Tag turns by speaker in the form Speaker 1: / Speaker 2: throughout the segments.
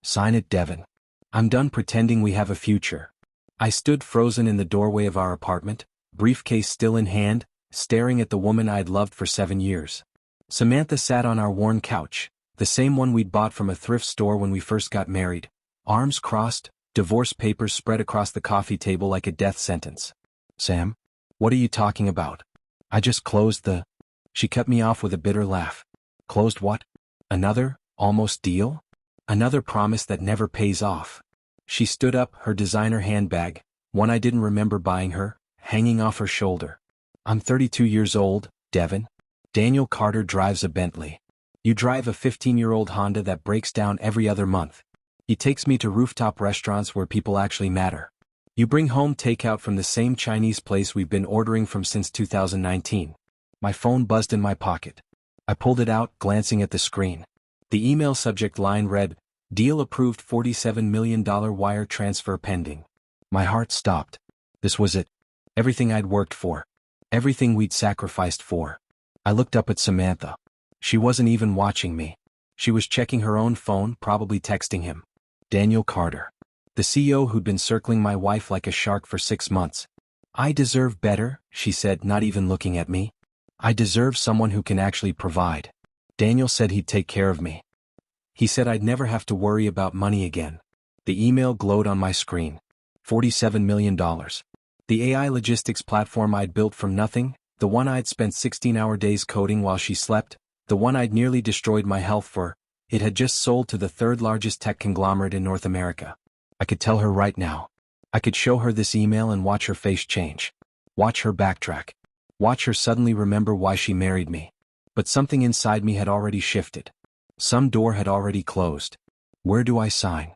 Speaker 1: Sign it, Devin. I'm done pretending we have a future. I stood frozen in the doorway of our apartment, briefcase still in hand, staring at the woman I'd loved for 7 years. Samantha sat on our worn couch, the same one we'd bought from a thrift store when we first got married, arms crossed, divorce papers spread across the coffee table like a death sentence. Sam? What are you talking about? I just closed the... She cut me off with a bitter laugh. Closed what? Another, almost deal? Another promise that never pays off. She stood up, her designer handbag, one I didn't remember buying her, hanging off her shoulder. I'm 32 years old, Devin. Daniel Carter drives a Bentley. You drive a 15-year-old Honda that breaks down every other month. He takes me to rooftop restaurants where people actually matter. You bring home takeout from the same Chinese place we've been ordering from since 2019. My phone buzzed in my pocket. I pulled it out, glancing at the screen. The email subject line read, "Deal approved, $47 million wire transfer pending." My heart stopped. This was it. Everything I'd worked for. Everything we'd sacrificed for. I looked up at Samantha. She wasn't even watching me. She was checking her own phone, probably texting him. Daniel Carter. The CEO who'd been circling my wife like a shark for 6 months. I deserve better, she said, not even looking at me. I deserve someone who can actually provide. Daniel said he'd take care of me. He said I'd never have to worry about money again. The email glowed on my screen. $47 million. The AI logistics platform I'd built from nothing, the one I'd spent 16-hour days coding while she slept, the one I'd nearly destroyed my health for, it had just sold to the third largest tech conglomerate in North America. I could tell her right now. I could show her this email and watch her face change. Watch her backtrack. Watch her suddenly remember why she married me. But something inside me had already shifted. Some door had already closed. Where do I sign?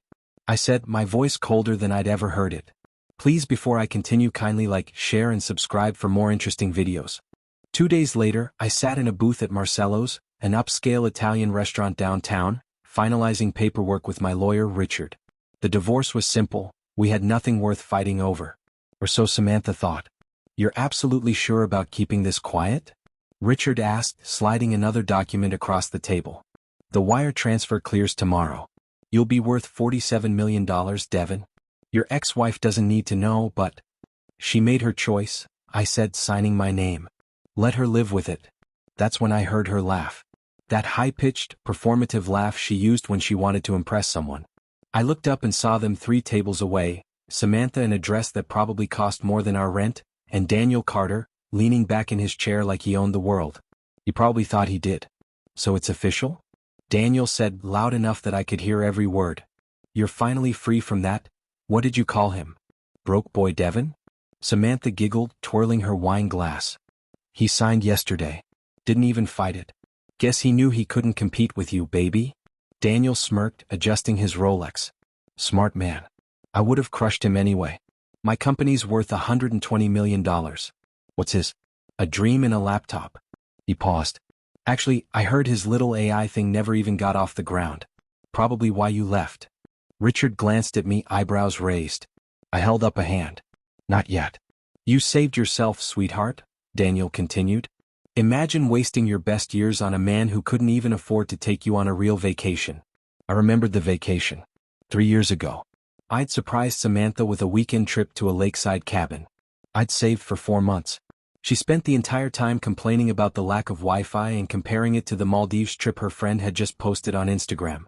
Speaker 1: I said, my voice colder than I'd ever heard it. Please, before I continue, kindly like, share and subscribe for more interesting videos. 2 days later, I sat in a booth at Marcello's, an upscale Italian restaurant downtown, finalizing paperwork with my lawyer, Richard. The divorce was simple. We had nothing worth fighting over. Or so Samantha thought. You're absolutely sure about keeping this quiet? Richard asked, sliding another document across the table. The wire transfer clears tomorrow. You'll be worth $47 million, Devin. Your ex-wife doesn't need to know, but... She made her choice, I said, signing my name. Let her live with it. That's when I heard her laugh. That high-pitched, performative laugh she used when she wanted to impress someone. I looked up and saw them 3 tables away, Samantha in a dress that probably cost more than our rent, and Daniel Carter, leaning back in his chair like he owned the world. He probably thought he did. So it's official? Daniel said, loud enough that I could hear every word. You're finally free from that? What did you call him? Broke boy Devin? Samantha giggled, twirling her wine glass. He signed yesterday. Didn't even fight it. Guess he knew he couldn't compete with you, baby? Daniel smirked, adjusting his Rolex. Smart man. I would have crushed him anyway. My company's worth $120 million. What's his? A dream and a laptop. He paused. Actually, I heard his little AI thing never even got off the ground. Probably why you left. Richard glanced at me, eyebrows raised. I held up a hand. Not yet. You saved yourself, sweetheart, Daniel continued. Imagine wasting your best years on a man who couldn't even afford to take you on a real vacation. I remembered the vacation. 3 years ago. I'd surprised Samantha with a weekend trip to a lakeside cabin. I'd saved for 4 months. She spent the entire time complaining about the lack of Wi-Fi and comparing it to the Maldives trip her friend had just posted on Instagram.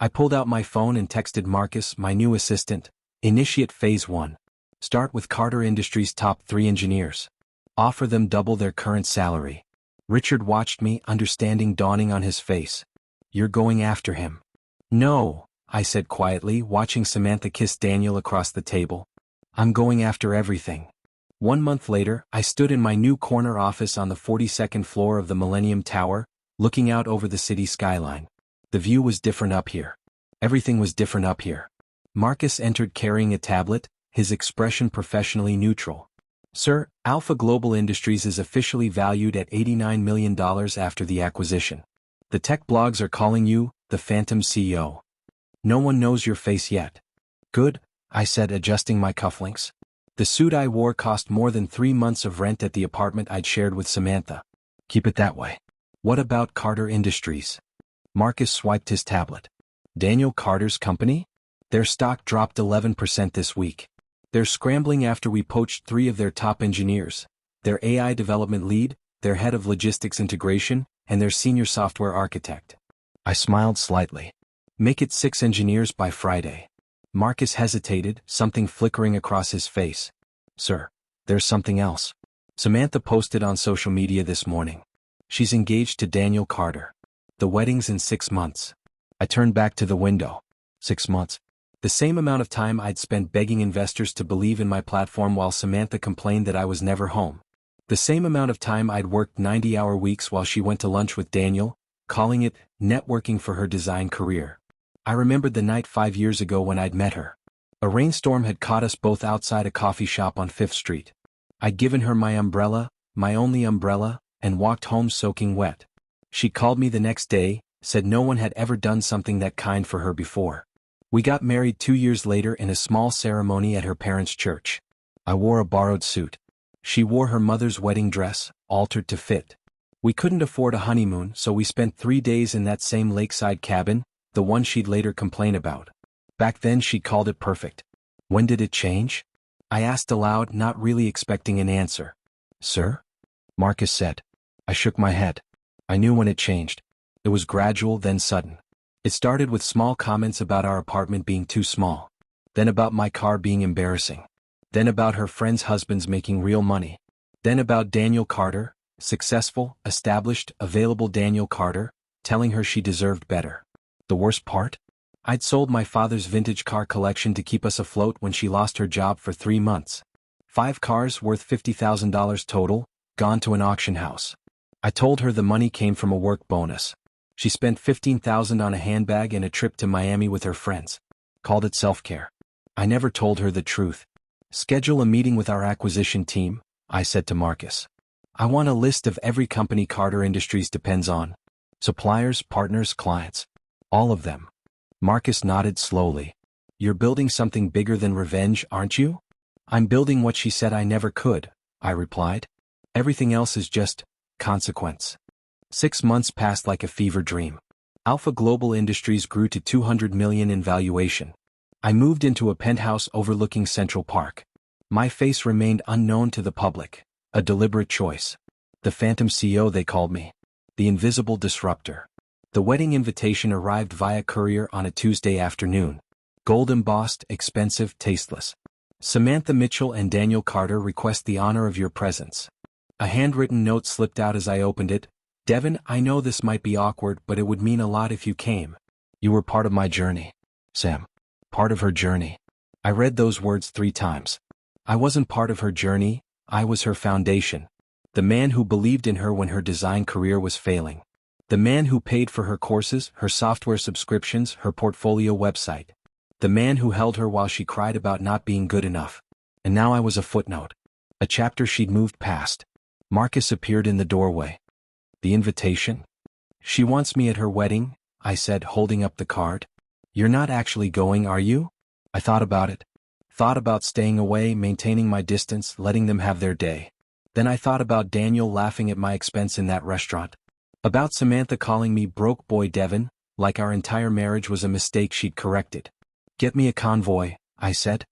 Speaker 1: I pulled out my phone and texted Marcus, my new assistant. Initiate Phase 1. Start with Carter Industries' top 3 engineers. Offer them double their current salary. Richard watched me, understanding dawning on his face. You're going after him. No, I said quietly, watching Samantha kiss Daniel across the table. I'm going after everything. 1 month later, I stood in my new corner office on the 42nd floor of the Millennium Tower, looking out over the city skyline. The view was different up here. Everything was different up here. Marcus entered carrying a tablet, his expression professionally neutral. Sir, Alpha Global Industries is officially valued at $89 million after the acquisition. The tech blogs are calling you the Phantom CEO. No one knows your face yet. Good, I said, adjusting my cufflinks. The suit I wore cost more than 3 months of rent at the apartment I'd shared with Samantha. Keep it that way. What about Carter Industries? Marcus swiped his tablet. Daniel Carter's company? Their stock dropped 11% this week. They're scrambling after we poached 3 of their top engineers, their AI development lead, their head of logistics integration, and their senior software architect. I smiled slightly. Make it 6 engineers by Friday. Marcus hesitated, something flickering across his face. Sir, there's something else. Samantha posted on social media this morning. She's engaged to Daniel Carter. The wedding's in 6 months. I turned back to the window. 6 months. The same amount of time I'd spent begging investors to believe in my platform while Samantha complained that I was never home. The same amount of time I'd worked 90-hour weeks while she went to lunch with Daniel, calling it networking for her design career. I remembered the night 5 years ago when I'd met her. A rainstorm had caught us both outside a coffee shop on 5th Street. I'd given her my umbrella, my only umbrella, and walked home soaking wet. She called me the next day, said no one had ever done something that kind for her before. We got married 2 years later in a small ceremony at her parents' church. I wore a borrowed suit. She wore her mother's wedding dress, altered to fit. We couldn't afford a honeymoon, so we spent 3 days in that same lakeside cabin, the one she'd later complain about. Back then she called it perfect. When did it change? I asked aloud, not really expecting an answer. Sir? Marcus said. I shook my head. I knew when it changed. It was gradual, then sudden. It started with small comments about our apartment being too small. Then about my car being embarrassing. Then about her friends' husbands making real money. Then about Daniel Carter, successful, established, available Daniel Carter, telling her she deserved better. The worst part? I'd sold my father's vintage car collection to keep us afloat when she lost her job for 3 months. 5 cars worth $50,000 total, gone to an auction house. I told her the money came from a work bonus. She spent $15,000 on a handbag and a trip to Miami with her friends. Called it self-care. I never told her the truth. Schedule a meeting with our acquisition team, I said to Marcus. I want a list of every company Carter Industries depends on. Suppliers, partners, clients. All of them. Marcus nodded slowly. You're building something bigger than revenge, aren't you? I'm building what she said I never could, I replied. Everything else is just consequence. 6 months passed like a fever dream. Alpha Global Industries grew to $200 million in valuation. I moved into a penthouse overlooking Central Park. My face remained unknown to the public, a deliberate choice. The Phantom CEO, they called me. The Invisible Disruptor. The wedding invitation arrived via courier on a Tuesday afternoon. Gold embossed, expensive, tasteless. Samantha Mitchell and Daniel Carter request the honor of your presence. A handwritten note slipped out as I opened it. Devin, I know this might be awkward, but it would mean a lot if you came. You were part of my journey. Sam. Part of her journey. I read those words 3 times. I wasn't part of her journey, I was her foundation. The man who believed in her when her design career was failing. The man who paid for her courses, her software subscriptions, her portfolio website. The man who held her while she cried about not being good enough. And now I was a footnote. A chapter she'd moved past. Marcus appeared in the doorway. The invitation? She wants me at her wedding, I said, holding up the card. You're not actually going, are you? I thought about it. Thought about staying away, maintaining my distance, letting them have their day. Then I thought about Daniel laughing at my expense in that restaurant. About Samantha calling me broke boy Devin, like our entire marriage was a mistake she'd corrected. Get me a convoy, I said.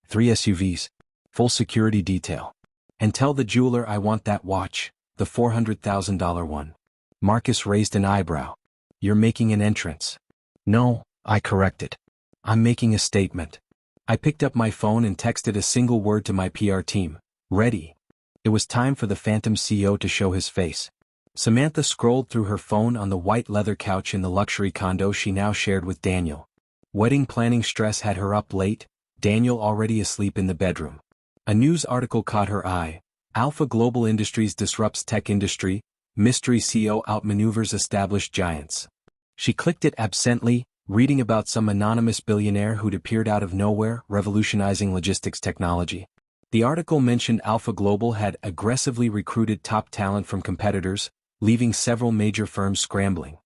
Speaker 1: 3 SUVs. Full security detail. And tell the jeweler I want that watch, the $400,000 one. Marcus raised an eyebrow. You're making an entrance. No, I corrected. I'm making a statement. I picked up my phone and texted a single word to my PR team. Ready. It was time for the Phantom CEO to show his face. Samantha scrolled through her phone on the white leather couch in the luxury condo she now shared with Daniel. Wedding planning stress had her up late, Daniel already asleep in the bedroom. A news article caught her eye. Alpha Global Industries disrupts tech industry, mystery CEO outmaneuvers established giants. She clicked it absently, reading about some anonymous billionaire who'd appeared out of nowhere, revolutionizing logistics technology. The article mentioned Alpha Global had aggressively recruited top talent from competitors, leaving several major firms scrambling.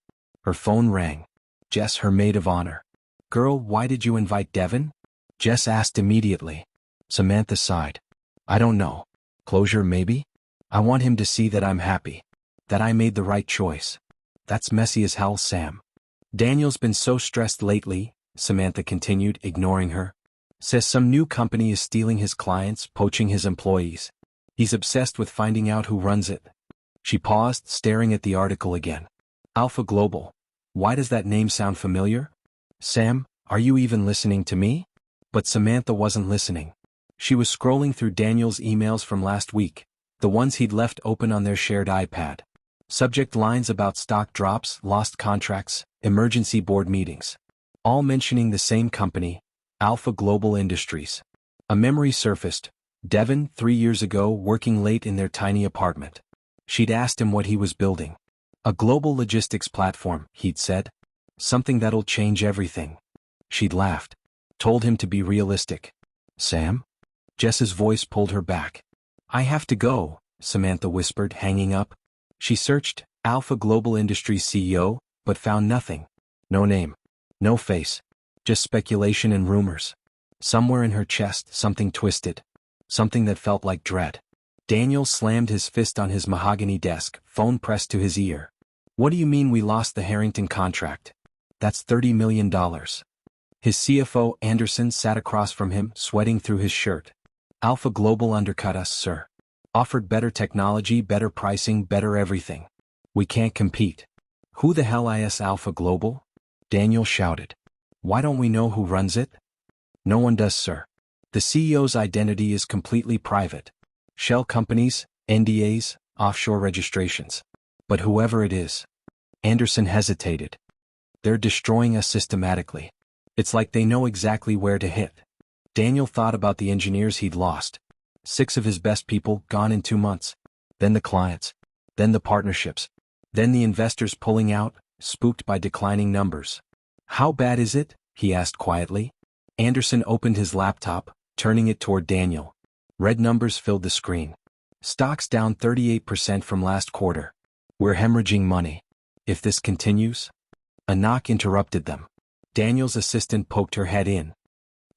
Speaker 1: Her phone rang. Jess, her maid of honor. Girl, why did you invite Devin? Jess asked immediately. Samantha sighed. I don't know. Closure maybe? I want him to see that I'm happy. That I made the right choice. That's messy as hell, Sam. Daniel's been so stressed lately, Samantha continued, ignoring her. Says some new company is stealing his clients, poaching his employees. He's obsessed with finding out who runs it. She paused, staring at the article again. Alpha Global. Why does that name sound familiar? Sam, are you even listening to me? But Samantha wasn't listening. She was scrolling through Daniel's emails from last week, the ones he'd left open on their shared iPad. Subject lines about stock drops, lost contracts, emergency board meetings. All mentioning the same company, Alpha Global Industries. A memory surfaced. Devon, 3 years ago, working late in their tiny apartment. She'd asked him what he was building. A global logistics platform, he'd said. Something that'll change everything. She'd laughed. Told him to be realistic. Sam? Jess's voice pulled her back. I have to go, Samantha whispered, hanging up. She searched Alpha Global Industries CEO, but found nothing. No name. No face. Just speculation and rumors. Somewhere in her chest, something twisted. Something that felt like dread. Daniel slammed his fist on his mahogany desk, phone pressed to his ear. What do you mean we lost the Harrington contract? That's $30 million. His CFO, Anderson, sat across from him, sweating through his shirt. Alpha Global undercut us, sir. Offered better technology, better pricing, better everything. We can't compete. Who the hell is Alpha Global? Daniel shouted. Why don't we know who runs it? No one does, sir. The CEO's identity is completely private. Shell companies, NDAs, offshore registrations. But whoever it is. Anderson hesitated. They're destroying us systematically. It's like they know exactly where to hit. Daniel thought about the engineers he'd lost. 6 of his best people gone in 2 months. Then the clients. Then the partnerships. Then the investors pulling out, spooked by declining numbers. How bad is it? He asked quietly. Anderson opened his laptop, turning it toward Daniel. Red numbers filled the screen. Stocks down 38% from last quarter. We're hemorrhaging money. If this continues? A knock interrupted them. Daniel's assistant poked her head in.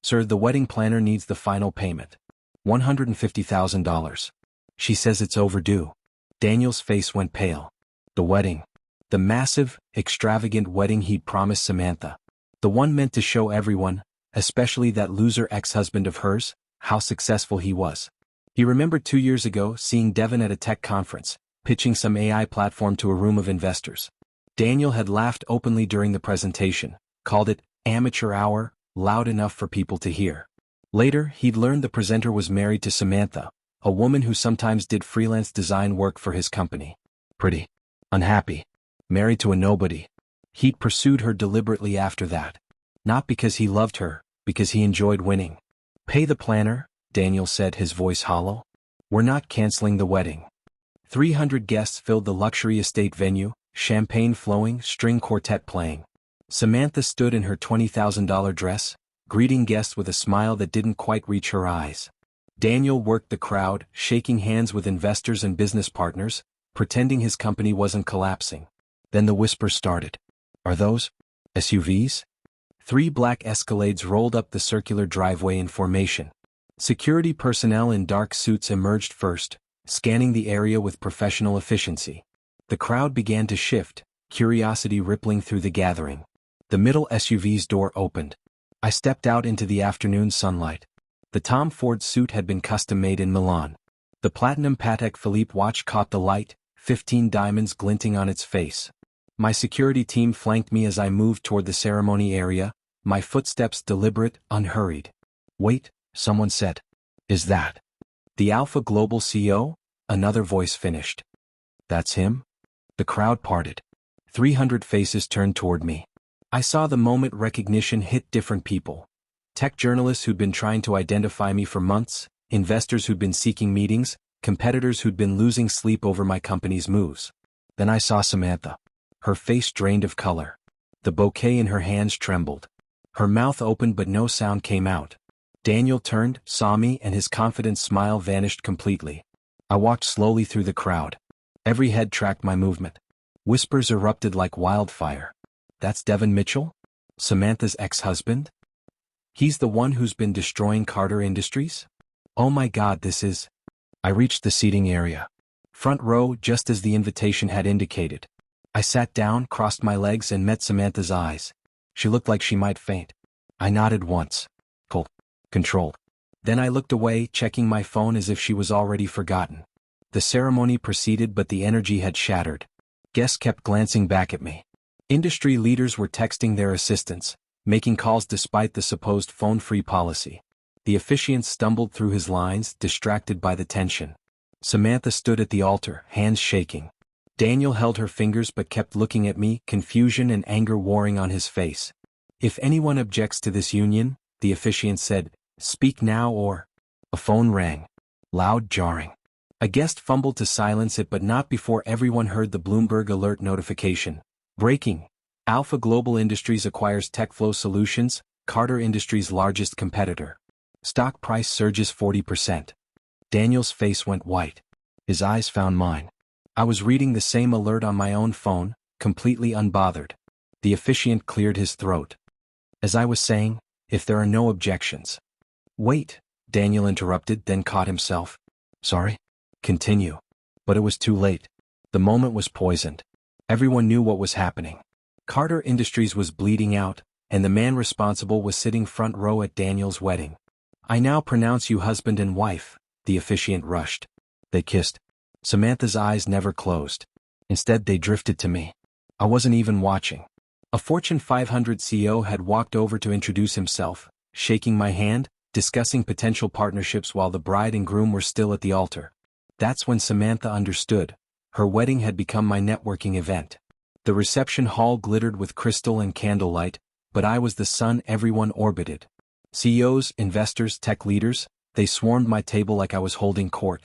Speaker 1: Sir, the wedding planner needs the final payment. $150,000. She says it's overdue. Daniel's face went pale. The wedding. The massive, extravagant wedding he'd promised Samantha. The one meant to show everyone, especially that loser ex-husband of hers, how successful he was. He remembered 2 years ago seeing Devon at a tech conference, pitching some AI platform to a room of investors. Daniel had laughed openly during the presentation, called it amateur hour, loud enough for people to hear. Later, he'd learned the presenter was married to Samantha, a woman who sometimes did freelance design work for his company. Pretty. Unhappy. Married to a nobody. He'd pursued her deliberately after that. Not because he loved her, because he enjoyed winning. Pay the planner, Daniel said, his voice hollow. We're not canceling the wedding. 300 guests filled the luxury estate venue, champagne flowing, string quartet playing. Samantha stood in her $20,000 dress, greeting guests with a smile that didn't quite reach her eyes. Daniel worked the crowd, shaking hands with investors and business partners, pretending his company wasn't collapsing. Then the whispers started. Are those SUVs? 3 black Escalades rolled up the circular driveway in formation. Security personnel in dark suits emerged first, scanning the area with professional efficiency. The crowd began to shift, curiosity rippling through the gathering. The middle SUV's door opened. I stepped out into the afternoon sunlight. The Tom Ford suit had been custom-made in Milan. The platinum Patek Philippe watch caught the light, 15 diamonds glinting on its face. My security team flanked me as I moved toward the ceremony area, my footsteps deliberate, unhurried. Wait, someone said. Is that the Alpha Global CEO? Another voice finished. That's him? The crowd parted. 300 faces turned toward me. I saw the moment recognition hit different people. Tech journalists who'd been trying to identify me for months, investors who'd been seeking meetings, competitors who'd been losing sleep over my company's moves. Then I saw Samantha. Her face drained of color. The bouquet in her hands trembled. Her mouth opened but no sound came out. Daniel turned, saw me, and his confident smile vanished completely. I walked slowly through the crowd. Every head tracked my movement. Whispers erupted like wildfire. That's Devon Mitchell? Samantha's ex-husband? He's the one who's been destroying Carter Industries? Oh my God, this is... I reached the seating area. Front row, just as the invitation had indicated. I sat down, crossed my legs, and met Samantha's eyes. She looked like she might faint. I nodded once. Cold. Controlled. Then I looked away, checking my phone as if she was already forgotten. The ceremony proceeded, but the energy had shattered. Guests kept glancing back at me. Industry leaders were texting their assistants, making calls despite the supposed phone-free policy. The officiant stumbled through his lines, distracted by the tension. Samantha stood at the altar, hands shaking. Daniel held her fingers but kept looking at me, confusion and anger warring on his face. If anyone objects to this union, the officiant said, speak now or... A phone rang. Loud, jarring. A guest fumbled to silence it, but not before everyone heard the Bloomberg alert notification. Breaking. Alpha Global Industries acquires TechFlow Solutions, Carter Industries' largest competitor. Stock price surges 40%. Daniel's face went white. His eyes found mine. I was reading the same alert on my own phone, completely unbothered. The officiant cleared his throat. As I was saying, if there are no objections. Wait, Daniel interrupted, then caught himself. Sorry? Continue. But it was too late. The moment was poisoned. Everyone knew what was happening. Carter Industries was bleeding out, and the man responsible was sitting front row at Daniel's wedding. I now pronounce you husband and wife, the officiant rushed. They kissed. Samantha's eyes never closed. Instead, they drifted to me. I wasn't even watching. A Fortune 500 CEO had walked over to introduce himself, shaking my hand, discussing potential partnerships while the bride and groom were still at the altar. That's when Samantha understood. Her wedding had become my networking event. The reception hall glittered with crystal and candlelight, but I was the sun everyone orbited. CEOs, investors, tech leaders, they swarmed my table like I was holding court.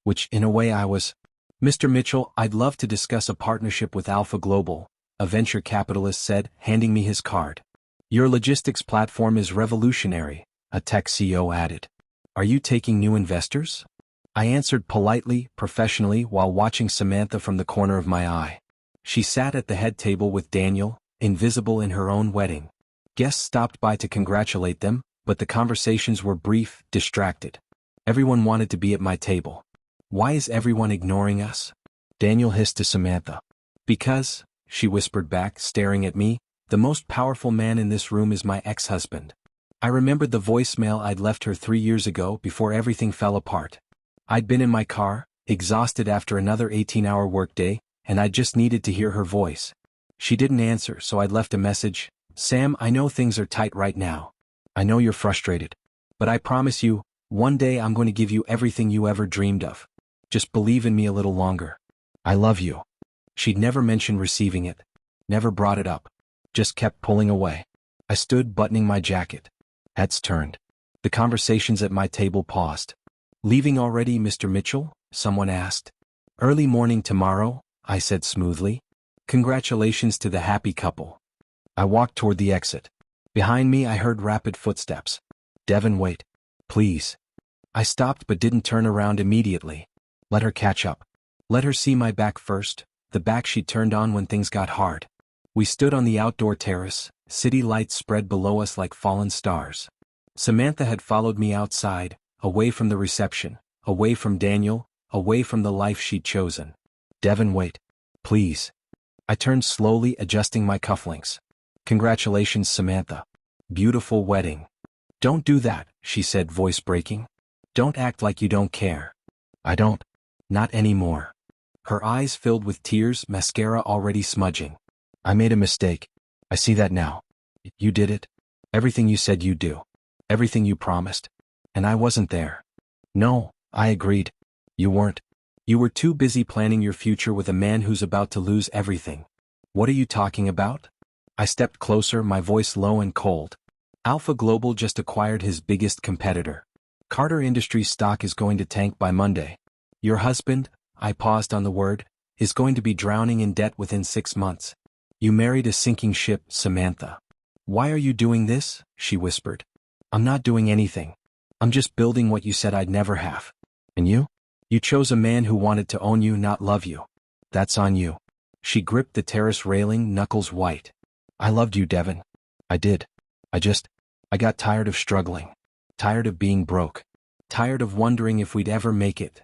Speaker 1: Which, in a way, I was. Mr. Mitchell, I'd love to discuss a partnership with Alpha Global, a venture capitalist said, handing me his card. Your logistics platform is revolutionary, a tech CEO added. Are you taking new investors? I answered politely, professionally, while watching Samantha from the corner of my eye. She sat at the head table with Daniel, invisible in her own wedding. Guests stopped by to congratulate them, but the conversations were brief, distracted. Everyone wanted to be at my table. Why is everyone ignoring us? Daniel hissed to Samantha. Because, she whispered back, staring at me, the most powerful man in this room is my ex-husband. I remembered the voicemail I'd left her 3 years ago before everything fell apart. I'd been in my car, exhausted after another 18-hour workday, and I just needed to hear her voice. She didn't answer, so I'd left a message. Sam, I know things are tight right now. I know you're frustrated. But I promise you, one day I'm going to give you everything you ever dreamed of. Just believe in me a little longer. I love you. She'd never mentioned receiving it. Never brought it up. Just kept pulling away. I stood buttoning my jacket. Heads turned. The conversations at my table paused. Leaving already, Mr. Mitchell? Someone asked. Early morning tomorrow, I said smoothly. Congratulations to the happy couple. I walked toward the exit. Behind me I heard rapid footsteps. Devin, wait. Please. I stopped but didn't turn around immediately. Let her catch up. Let her see my back first, the back she'd turned on when things got hard. We stood on the outdoor terrace, city lights spread below us like fallen stars. Samantha had followed me outside, away from the reception, away from Daniel, away from the life she'd chosen. Devin, wait. Please. I turned slowly, adjusting my cufflinks. Congratulations, Samantha. Beautiful wedding. Don't do that, she said, voice breaking. Don't act like you don't care. I don't. Not anymore. Her eyes filled with tears, mascara already smudging. I made a mistake. I see that now. You did it. Everything you said you'd do. Everything you promised. And I wasn't there. No, I agreed. You weren't. You were too busy planning your future with a man who's about to lose everything. What are you talking about? I stepped closer, my voice low and cold. Alpha Global just acquired his biggest competitor. Carter Industries stock is going to tank by Monday. Your husband, I paused on the word, is going to be drowning in debt within 6 months. You married a sinking ship, Samantha. Why are you doing this? She whispered. I'm not doing anything. I'm just building what you said I'd never have. And you? You chose a man who wanted to own you, not love you. That's on you. She gripped the terrace railing, knuckles white. I loved you, Devin. I did. I got tired of struggling. Tired of being broke. Tired of wondering if we'd ever make it.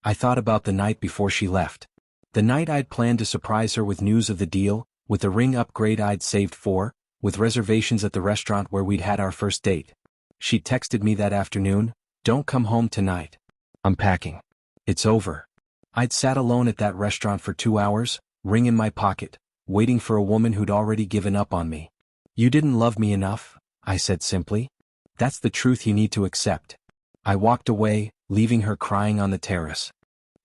Speaker 1: I thought about the night before she left. The night I'd planned to surprise her with news of the deal, with the ring upgrade I'd saved for, with reservations at the restaurant where we'd had our first date. She texted me that afternoon, "Don't come home tonight. I'm packing. It's over." I'd sat alone at that restaurant for 2 hours, ring in my pocket, waiting for a woman who'd already given up on me. "You didn't love me enough," I said simply. "That's the truth you need to accept." I walked away, leaving her crying on the terrace.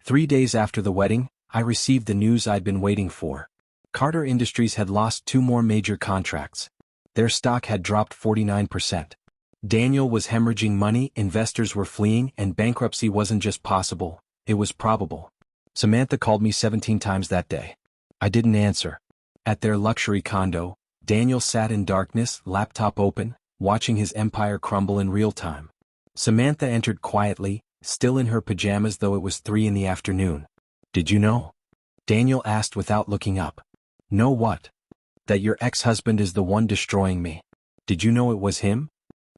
Speaker 1: 3 days after the wedding, I received the news I'd been waiting for. Carter Industries had lost 2 more major contracts. Their stock had dropped 49%. Daniel was hemorrhaging money, investors were fleeing, and bankruptcy wasn't just possible, it was probable. Samantha called me 17 times that day. I didn't answer. At their luxury condo, Daniel sat in darkness, laptop open, watching his empire crumble in real time. Samantha entered quietly, still in her pajamas though it was 3 in the afternoon. "Did you know?" Daniel asked without looking up. "Know what?" "That your ex-husband is the one destroying me." "Did you know it was him?"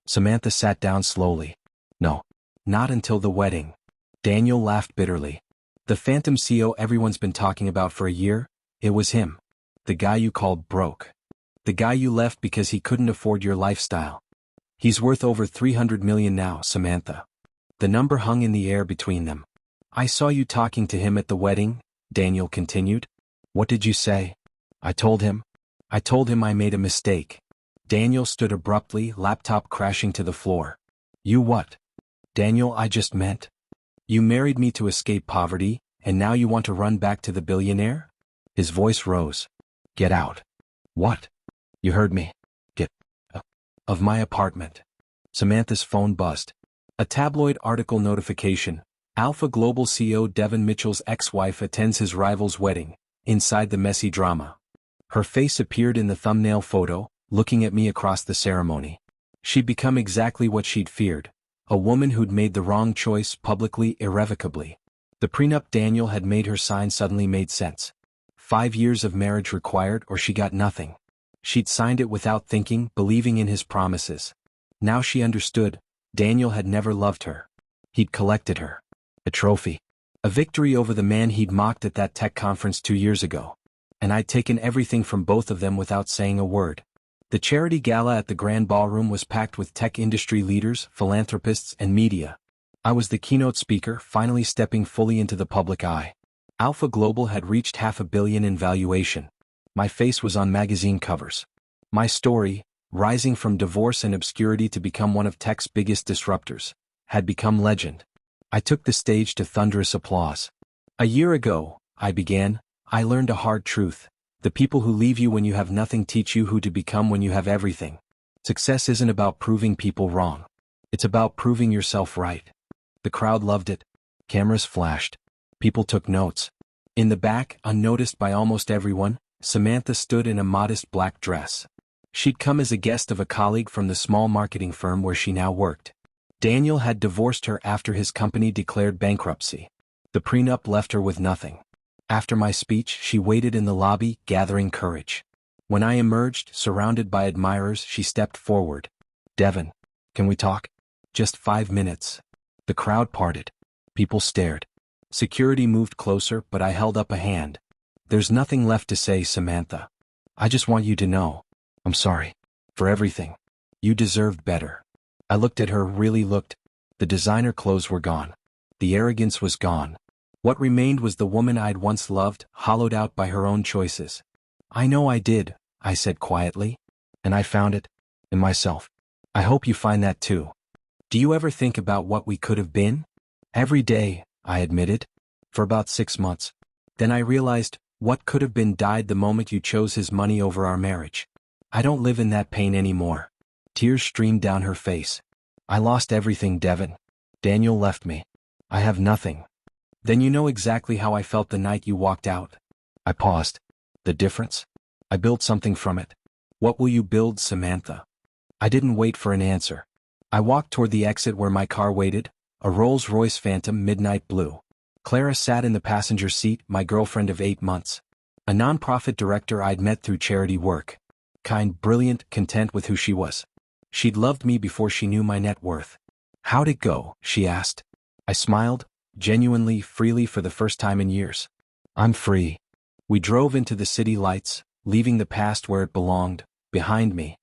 Speaker 1: Samantha sat down slowly. "No. Not until the wedding." Daniel laughed bitterly. "The phantom CEO everyone's been talking about for a year, it was him. The guy you called broke. The guy you left because he couldn't afford your lifestyle. He's worth over 300 million now, Samantha." The number hung in the air between them. "I saw you talking to him at the wedding," Daniel continued. "What did you say?" I told him I made a mistake." Daniel stood abruptly, laptop crashing to the floor. "You what?" "Daniel, I just meant. You married me to escape poverty, and now you want to run back to the billionaire?" His voice rose. "Get out." "What?" "You heard me. Get out of my apartment." Samantha's phone buzzed. A tabloid article notification. Alpha Global CEO Devin Mitchell's ex-wife attends his rival's wedding, inside the messy drama. Her face appeared in the thumbnail photo, looking at me across the ceremony. She'd become exactly what she'd feared, a woman who'd made the wrong choice publicly, irrevocably. The prenup Daniel had made her sign suddenly made sense. 5 years of marriage required or she got nothing. She'd signed it without thinking, believing in his promises. Now she understood, Daniel had never loved her. He'd collected her. A trophy. A victory over the man he'd mocked at that tech conference 2 years ago. And I'd taken everything from both of them without saying a word. The charity gala at the Grand Ballroom was packed with tech industry leaders, philanthropists, and media. I was the keynote speaker, finally stepping fully into the public eye. Alpha Global had reached $500 million in valuation. My face was on magazine covers. My story, rising from divorce and obscurity to become one of tech's biggest disruptors, had become legend. I took the stage to thunderous applause. "A year ago," I began, "I learned a hard truth. The people who leave you when you have nothing teach you who to become when you have everything. Success isn't about proving people wrong. It's about proving yourself right." The crowd loved it. Cameras flashed. People took notes. In the back, unnoticed by almost everyone, Samantha stood in a modest black dress. She'd come as a guest of a colleague from the small marketing firm where she now worked. Daniel had divorced her after his company declared bankruptcy. The prenup left her with nothing. After my speech, she waited in the lobby, gathering courage. When I emerged, surrounded by admirers, she stepped forward. "Devin, can we talk? Just 5 minutes." The crowd parted. People stared. Security moved closer, but I held up a hand. "There's nothing left to say, Samantha. I just want you to know. I'm sorry. For everything. You deserved better." I looked at her, really looked. The designer clothes were gone. The arrogance was gone. What remained was the woman I'd once loved, hollowed out by her own choices. "I know I did," I said quietly. "And I found it. In myself. I hope you find that too." "Do you ever think about what we could have been?" "Every day," I admitted. "For about 6 months. Then I realized, what could have been died the moment you chose his money over our marriage. I don't live in that pain anymore." Tears streamed down her face. "I lost everything, Devin. Daniel left me. I have nothing." "Then you know exactly how I felt the night you walked out." I paused. "The difference? I built something from it. What will you build, Samantha?" I didn't wait for an answer. I walked toward the exit where my car waited, a Rolls-Royce Phantom midnight blue. Clara sat in the passenger seat, my girlfriend of 8 months. A nonprofit director I'd met through charity work. Kind, brilliant, content with who she was. She'd loved me before she knew my net worth. "How'd it go?" she asked. I smiled, genuinely, freely for the first time in years. I'm free. We drove into the city lights, leaving the past where it belonged, behind me.